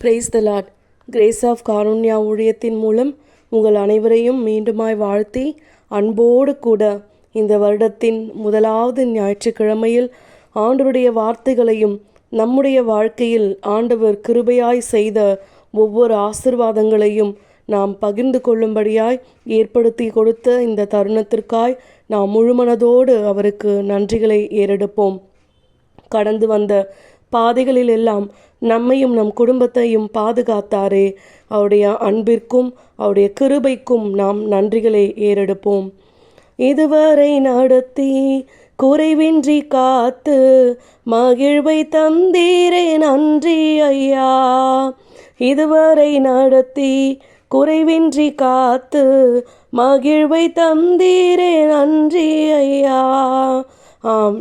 Price the lord. Grace of Karunya ஊழியத்தின் மூலம் உங்கள் அனைவரையும் மீண்டுமாய் வாழ்த்தி அன்போடு கூட இந்த வருடத்தின் முதலாவது ஞாயிற்றுக்கிழமையில் ஆண்டவருடைய வார்த்தைகளையும் நம்முடைய வாழ்க்கையில் ஆண்டவர் கிருபையாய் செய்த ஒவ்வொரு ஆசிர்வாதங்களையும் நாம் பகிர்ந்து கொள்ளும்படியாய் ஏற்படுத்தி கொடுத்த இந்த தருணத்திற்காய் நாம் முழுமனதோடு அவருக்கு நன்றிகளை ஏறெடுப்போம். கடந்து வந்த பாதைகளில் எல்லாம் நம்மையும் நம் குடும்பத்தையும் பாதுகாத்தாரே. அவருடைய அன்பிற்கும் அவருடைய கிருபைக்கும் நாம் நன்றிகளை ஏறெடுப்போம். இதுவரை நடத்தி குறைவின்றி காத்து மகிழ்வை தந்தீரே நன்றி ஐயா. இதுவரை நடத்தி குறைவின்றி காத்து மகிழ்வை தந்தீரே நன்றி ஐயா.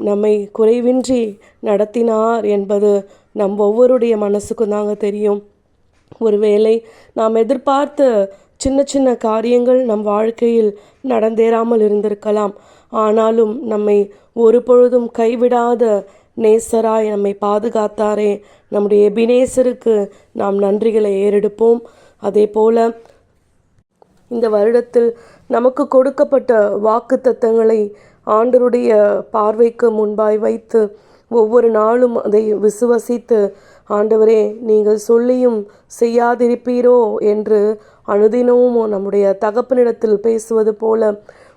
நம்மை குறைவின்றி நடத்தினார் என்பது நம் ஒவ்வொருடைய மனசுக்கும் தாங்க தெரியும். ஒருவேளை நாம் எதிர்பார்த்த சின்ன சின்ன காரியங்கள் நம் வாழ்க்கையில் நடந்தேறாமல் இருந்திருக்கலாம். ஆனாலும் நம்மை ஒரு பொழுதும் கைவிடாத நேசராய் நம்மை பாதுகாத்தாரே. நம்முடைய எபினேசருக்கு நாம் நன்றிகளை ஏறெடுப்போம். அதே போல இந்த வருடத்தில் நமக்கு கொடுக்கப்பட்ட வாக்குத்தத்தங்களை ஆண்டவருடைய பார்வைக்கு முன்பாய் வைத்து ஒவ்வொரு நாளும் அதை விசுவசித்து, ஆண்டவரே நீங்கள் சொல்லியும் செய்யாதிருப்பீரோ என்று அனுதினமும் நம்முடைய தகப்பனிடத்தில் பேசுவது போல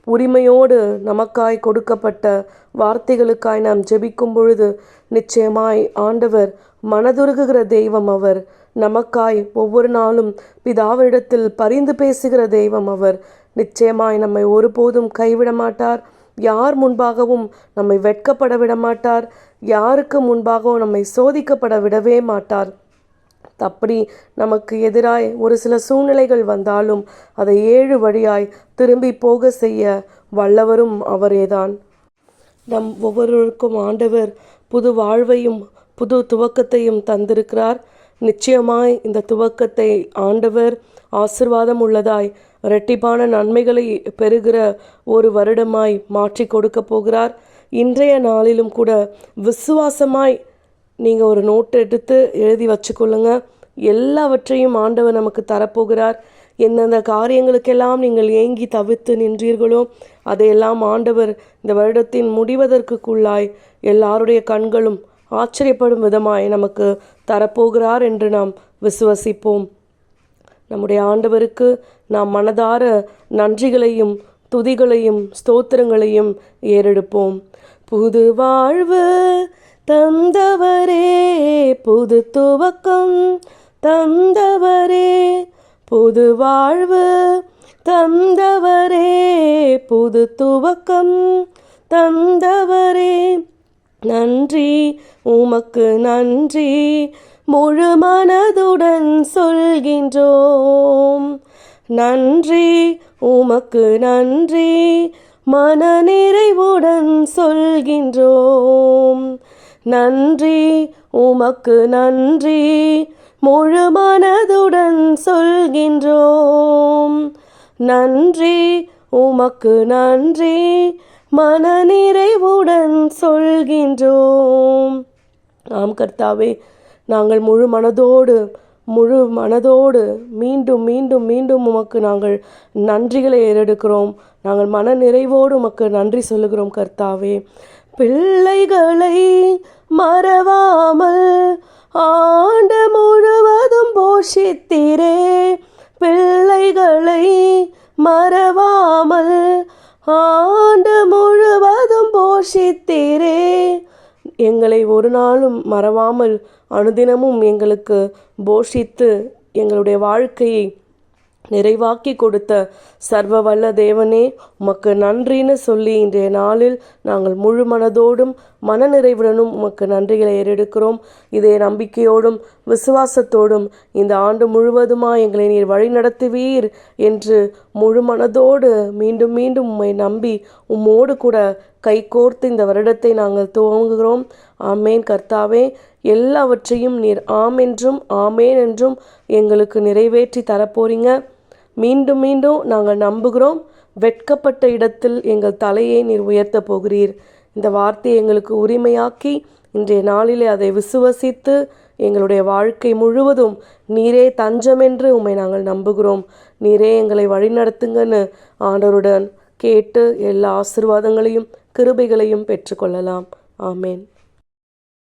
உரிமையோடு நமக்காய் கொடுக்கப்பட்ட வார்த்தைகளுக்காய் நாம் ஜெபிக்கும் பொழுது நிச்சயமாய் ஆண்டவர் மனதுருகுகிற தெய்வம். அவர் நமக்காய் ஒவ்வொரு நாளும் பிதாவிடத்தில் பரிந்து பேசுகிற தெய்வம். அவர் நிச்சயமாய் நம்மை ஒருபோதும் கைவிட மாட்டார். யார் முன்பாகவும் நம்மை வெட்கப்பட விட மாட்டார். யாருக்கு முன்பாகவும் நம்மை சோதிக்கப்பட விடவே மாட்டார். அப்படி நமக்கு எதிராய் ஒரு சில சூழ்நிலைகள் வந்தாலும் அதை 7 வழியாய் திரும்பி போக செய்ய வல்லவரும் அவரேதான். நம் ஒவ்வொருவருக்கும் ஆண்டவர் புது வாழ்வையும் புது துவக்கத்தையும் தந்திருக்கிறார். நிச்சயமாய் இந்த துவக்கத்தை ஆண்டவர் ஆசிர்வாதம் உள்ளதாய் இரட்டிப்பான நன்மைகளை பெறுகிற ஒரு வருடமாய் மாற்றி கொடுக்க போகிறார். இன்றைய நாளிலும் கூட விசுவாசமாய் நீங்கள் ஒரு நோட்டு எடுத்து எழுதி வச்சுக்கொள்ளுங்க. எல்லாவற்றையும் ஆண்டவர் நமக்கு தரப்போகிறார். எந்தெந்த காரியங்களுக்கெல்லாம் நீங்கள் ஏங்கி தவிர்த்து நின்றீர்களோ அதையெல்லாம் ஆண்டவர் இந்த வருடத்தின் முடிவதற்குள்ளாய் எல்லாருடைய கண்களும் ஆச்சரியப்படும் விதமாய் நமக்கு தரப்போகிறார் என்று நாம் விசுவசிப்போம். நம்முடைய ஆண்டவருக்கு நாம் மனதார நன்றிகளையும் துதிகளையும் ஸ்தோத்திரங்களையும் ஏறெடுப்போம். புது வாழ்வு தந்தவரே, புது துவக்கம் தந்தவரே, புது வாழ்வு தந்தவரே, புது துவக்கம் தந்தவரே, நன்றி உமக்கு நன்றி முழு மனதுடன் சொல்கின்றோம். நன்றி உமக்கு நன்றி மனநிறைவுடன் சொல்கின்றோம். நன்றி உமக்கு நன்றி முழு மனதுடன் சொல்கின்றோம். நன்றி உமக்கு நன்றி மனநிறைவுடன் சொல்கின்றோம். ஆம் கர்த்தாவே, நாங்கள் முழு மனதோடு மீண்டும் மீண்டும் மீண்டும் உமக்கு நாங்கள் நன்றிகளை ஏறெடுக்கிறோம். நாங்கள் மன நிறைவோடு உமக்கு நன்றி சொல்லுகிறோம் கர்த்தாவே. பிள்ளைகளை மறவாமல் ஆண்டு முழுவதும் போஷித்தீரே. பிள்ளைகளை மறவாமல் ஆண்டு முழுவதும் போஷித்தீரே. எங்களை ஒரு நாளும் மறவாமல் அனுதினமும் எங்களுக்கு போஷித்து எங்களுடைய வாழ்க்கையை நிறைவாக்கி கொடுத்த சர்வ வல்ல தேவனே, உமக்கு நன்றின்னு சொல்லி இன்றைய நாளில் நாங்கள் முழு மனதோடும் மனநிறைவுடனும் உமக்கு நன்றிகளை ஏறெடுக்கிறோம். இதே நம்பிக்கையோடும் விசுவாசத்தோடும் இந்த ஆண்டு முழுவதுமாக எங்களை நீர் வழி நடத்துவீர் என்று முழு மனதோடு மீண்டும் மீண்டும் உம்மை நம்பி உம்மோடு கூட கைகோர்த்து இந்த வருடத்தை நாங்கள் துவங்குகிறோம். ஆமேன் கர்த்தாவே, எல்லாவற்றையும் நீர் ஆம் என்றும் ஆமேன் என்றும் எங்களுக்கு நிறைவேற்றி தரப்போறீங்க. மீண்டும் மீண்டும் நாங்கள் நம்புகிறோம். வெட்கப்பட்ட இடத்தில் எங்கள் தலையை நீர் உயர்த்த போகிறீர். இந்த வார்த்தையை எங்களுக்கு உரிமையாக்கி இன்றைய நாளிலே அதை விசுவசித்து எங்களுடைய வாழ்க்கை முழுவதும் நீரே தஞ்சமென்று உம்மை நாங்கள் நம்புகிறோம். நீரே எங்களை வழிநடத்துங்கன்னு ஆண்டவருடன் கேட்டு எல்லா ஆசீர்வாதங்களையும் கிருபைகளையும் பெற்றுக்கொள்ளலாம். ஆமேன்.